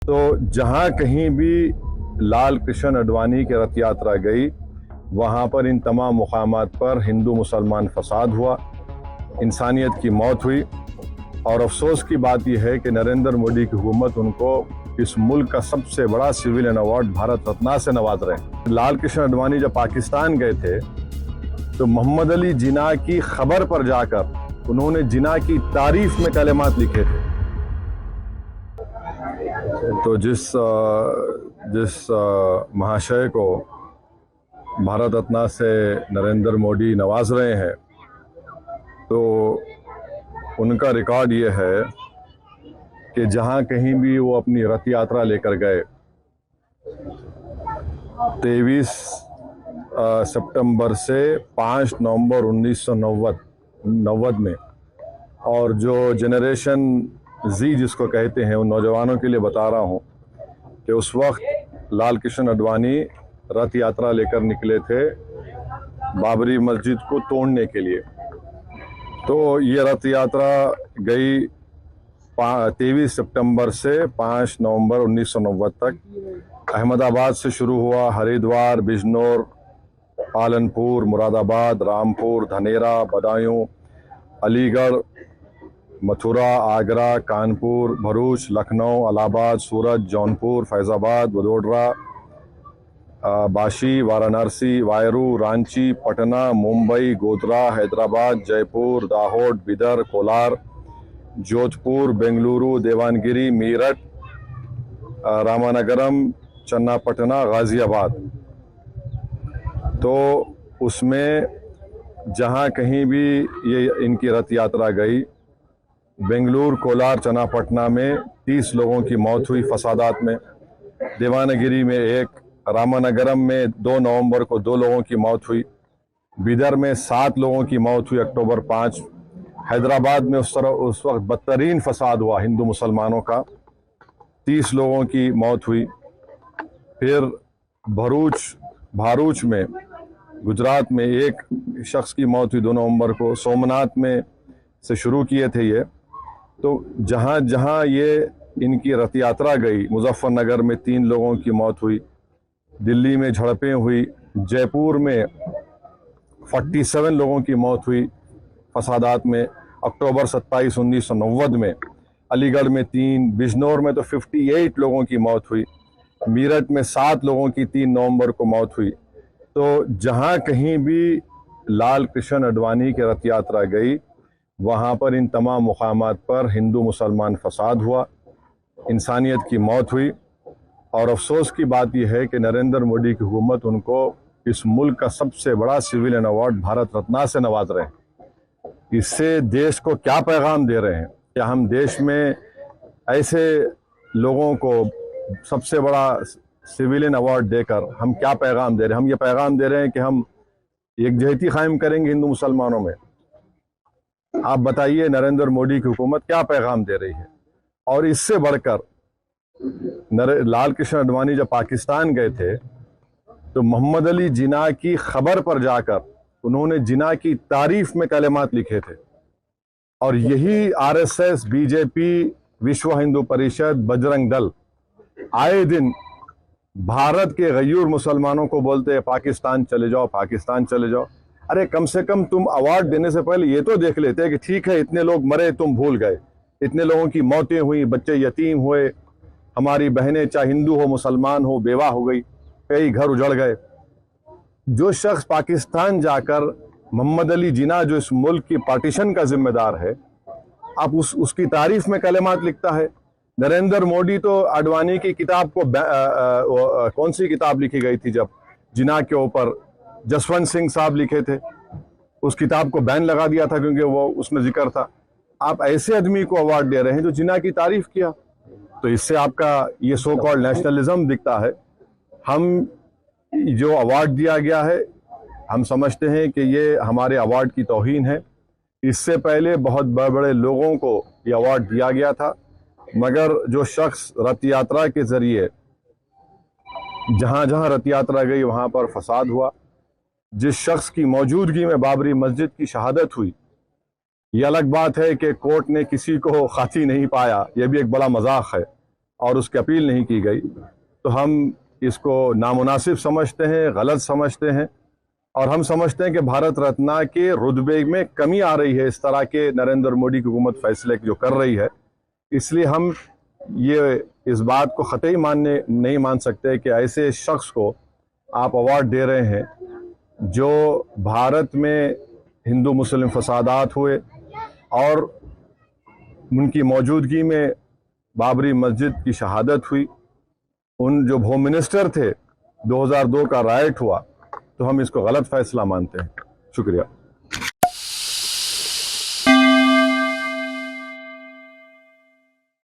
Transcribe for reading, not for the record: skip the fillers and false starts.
तो जहाँ कहीं भी लाल कृष्ण आडवाणी की रथ यात्रा गई, वहाँ पर इन तमाम मुकामात पर हिंदू मुसलमान फसाद हुआ, इंसानियत की मौत हुई। और अफसोस की बात यह है कि नरेंद्र मोदी की हुकूमत उनको इस मुल्क का सबसे बड़ा सिविलियन अवार्ड भारत रत्न से नवाज रहे हैं। लाल कृष्ण आडवाणी जब पाकिस्तान गए थे तो मोहम्मद अली जिन्ना की खबर पर जाकर उन्होंने जिन्ना की तारीफ में कलिमात लिखे थे। तो जिस महाशय को भारत रत्न से नरेंद्र मोदी नवाज रहे हैं, तो उनका रिकॉर्ड ये है कि जहां कहीं भी वो अपनी रथ यात्रा लेकर गए, 23 सितंबर से 5 नवंबर 1990 में, और जो जनरेशन जी जिसको कहते हैं उन नौजवानों के लिए बता रहा हूं कि उस वक्त लाल कृष्ण आडवाणी रथ यात्रा लेकर निकले थे बाबरी मस्जिद को तोड़ने के लिए। तो ये रथ यात्रा गई 23 सितंबर से 5 नवंबर 1990 तक। अहमदाबाद से शुरू हुआ, हरिद्वार, बिजनौर, पालनपुर, मुरादाबाद, रामपुर, धनेरा, बदायूं, अलीगढ़, मथुरा, आगरा, कानपुर, भरूच, लखनऊ, इलाहाबाद, सूरत, जौनपुर, फैजाबाद, वडोदरा, बाशी, वाराणसी, वायरू, रांची, पटना, मुंबई, गोधरा, हैदराबाद, जयपुर, दाहोद, बिदर, कोलार, जोधपुर, बेंगलुरु, देवानगिरी, मीरठ, रामानगरम, चन्नापटना, गाजियाबाद। तो उसमें जहां कहीं भी ये इनकी रथ यात्रा गई, बेंगलुरु, कोलार, चन्नापटना में 30 लोगों की मौत हुई फसादात में, देवानगिरी में 1, रामानगरम में 2 नवंबर को 2 लोगों की मौत हुई, बिदर में 7 लोगों की मौत हुई अक्टूबर 5, हैदराबाद में उस वक्त बदतरीन फसाद हुआ हिंदू मुसलमानों का, 30 लोगों की मौत हुई। फिर भारूच में गुजरात में 1 शख्स की मौत हुई 2 नवंबर को। सोमनाथ में से शुरू किए थे ये। तो जहाँ जहाँ ये इनकी रथ यात्रा गई, मुजफ्फरनगर में 3 लोगों की मौत हुई, दिल्ली में झड़पें हुई, जयपुर में 47 लोगों की मौत हुई फसादात में अक्टूबर 27, 1990 में, अलीगढ़ में 3, बिजनौर में तो 58 लोगों की मौत हुई, मीरठ में 7 लोगों की 3 नवंबर को मौत हुई। तो जहां कहीं भी लाल कृष्ण आडवाणी की रथ यात्रा गई, वहां पर इन तमाम मुकामात पर हिंदू मुसलमान फसाद हुआ, इंसानियत की मौत हुई। और अफसोस की बात यह है कि नरेंद्र मोदी की हुकूमत उनको इस मुल्क का सबसे बड़ा सिविलियन अवार्ड भारत रत्न से नवाज रहे हैं। इससे देश को क्या पैगाम दे रहे हैं? क्या हम देश में ऐसे लोगों को सबसे बड़ा सिविलियन अवार्ड देकर हम क्या पैगाम दे रहे हैं? हम ये पैगाम दे रहे हैं कि हम यकजहती कायम करेंगे हिंदू मुसलमानों में। आप बताइए नरेंद्र मोदी की हुकूमत क्या पैगाम दे रही है? और इससे बढ़कर लाल कृष्ण आडवाणी जब पाकिस्तान गए थे तो मोहम्मद अली जिन्ना की खबर पर जाकर उन्होंने जिन्ना की तारीफ में कलिमात लिखे थे। और यही आरएसएस, बीजेपी, विश्व हिंदू परिषद, बजरंग दल आए दिन भारत के गयूर मुसलमानों को बोलते हैं पाकिस्तान चले जाओ, पाकिस्तान चले जाओ। अरे कम से कम तुम अवार्ड देने से पहले ये तो देख लेते कि ठीक है, इतने लोग मरे, तुम भूल गए, इतने लोगों की मौतें हुई, बच्चे यतीम हुए, हमारी बहनें चाहे हिंदू हो मुसलमान हो बेवा हो गई, कई घर उजड़ गए। जो शख्स पाकिस्तान जाकर मोहम्मद अली जिन्ना जो इस मुल्क की पार्टीशन का जिम्मेदार है, आप उसकी तारीफ में कलिमात लिखता है। नरेंद्र मोदी तो आडवाणी की किताब को कौन सी किताब लिखी गई थी जब जिन्ना के ऊपर, जसवंत सिंह साहब लिखे थे, उस किताब को बैन लगा दिया था क्योंकि वो उसमें जिक्र था। आप ऐसे आदमी को अवार्ड दे रहे हैं जो जिन्ना की तारीफ किया। तो इससे आपका ये सो कॉल्ड नेशनलिज्म दिखता है। हम जो अवार्ड दिया गया है, हम समझते हैं कि ये हमारे अवार्ड की तौहीन है। इससे पहले बहुत बड़े बड़े लोगों को ये अवार्ड दिया गया था, मगर जो शख्स रथ यात्रा के जरिए जहां जहां रथ यात्रा गई वहां पर फसाद हुआ, जिस शख्स की मौजूदगी में बाबरी मस्जिद की शहादत हुई, ये अलग बात है कि कोर्ट ने किसी को खाती नहीं पाया, यह भी एक बड़ा मजाक है। और उसकी अपील नहीं की गई, तो हम इसको नामुनासिब समझते हैं, गलत समझते हैं। और हम समझते हैं कि भारत रत्न के रुतबे में कमी आ रही है इस तरह के नरेंद्र मोदी की हुकूमत फैसले जो कर रही है। इसलिए हम ये इस बात को ख़तई नहीं मान सकते कि ऐसे शख्स को आप अवार्ड दे रहे हैं जो भारत में हिंदू मुस्लिम फसादात हुए और उनकी मौजूदगी में बाबरी मस्जिद की शहादत हुई, उन जो होम मिनिस्टर थे 2002 का राइट हुआ, तो हम इसको गलत फैसला मानते हैं। शुक्रिया।